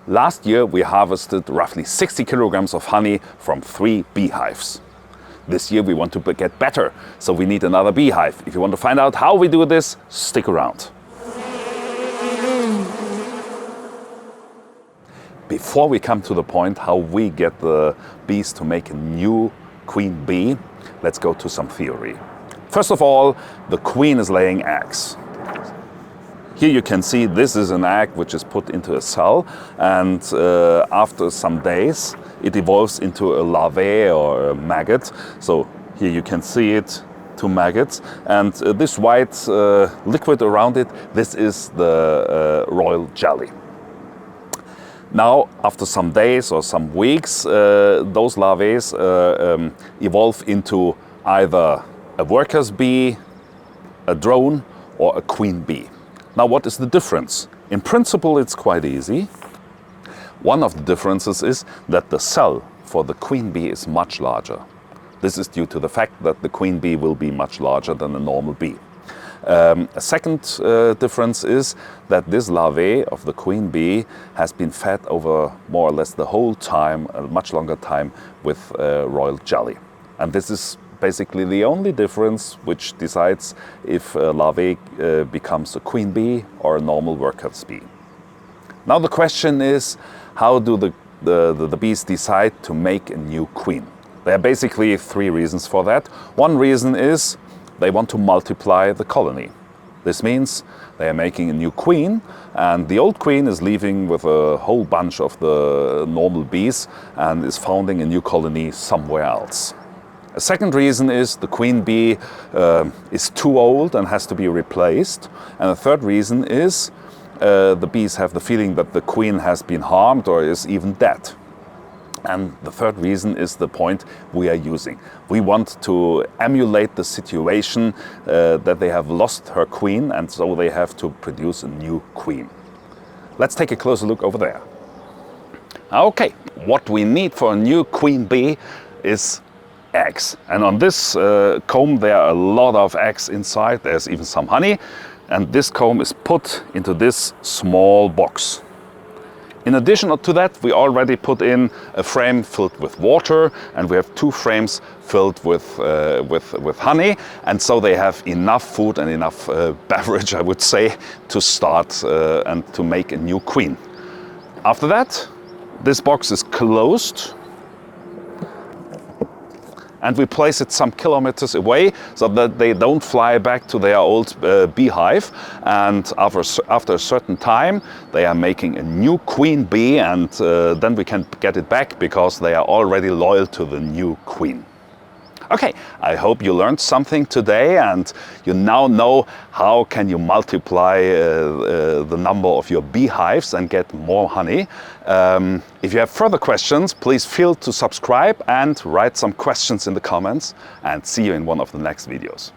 Last year we harvested roughly 60 kilograms of honey from 3 beehives. This year we want to get better, so we need another beehive. If you want to find out how we do this, stick around. Before we come to the point how we get the bees to make a new queen bee, let's go to some theory. First of all, the queen is laying eggs. Here you can see this is an egg which is put into a cell, and after some days it evolves into a larvae or a maggot. So here you can see it, 2 maggots, and this white liquid around it, this is the royal jelly. Now, after some days or some weeks, those larvae evolve into either a worker's bee, a drone, or a queen bee. Now, what is the difference? In principle, it's quite easy. One of the differences is that the cell for the queen bee is much larger. This is due to the fact that the queen bee will be much larger than a normal bee. A second difference is that this larvae of the queen bee has been fed over more or less the whole time, a much longer time, with royal jelly. And this is basically the only difference which decides if a larvae becomes a queen bee or a normal worker's bee. Now the question is, how do the bees decide to make a new queen? There are basically 3 reasons for that. One reason is they want to multiply the colony. This means they are making a new queen, and the old queen is leaving with a whole bunch of the normal bees and is founding a new colony somewhere else. A second reason is the queen bee is too old and has to be replaced. And the third reason is the bees have the feeling that the queen has been harmed or is even dead. And the third reason is the point we are using. We want to emulate the situation that they have lost her queen, and so they have to produce a new queen. Let's take a closer look over there. Okay, what we need for a new queen bee is eggs. And on this comb there are a lot of eggs inside. There's even some honey. And this comb is put into this small box. In addition to that, we already put in a frame filled with water, and we have 2 frames filled with honey, and so they have enough food and enough beverage, I would say, to start and to make a new queen. After that, this box is closed, and we place it some kilometers away so that they don't fly back to their old beehive. And after a certain time, they are making a new queen bee, and then we can get it back because they are already loyal to the new queen. Okay, I hope you learned something today, and you now know how can you multiply the number of your beehives and get more honey. If you have further questions, please feel to subscribe and write some questions in the comments, and see you in one of the next videos.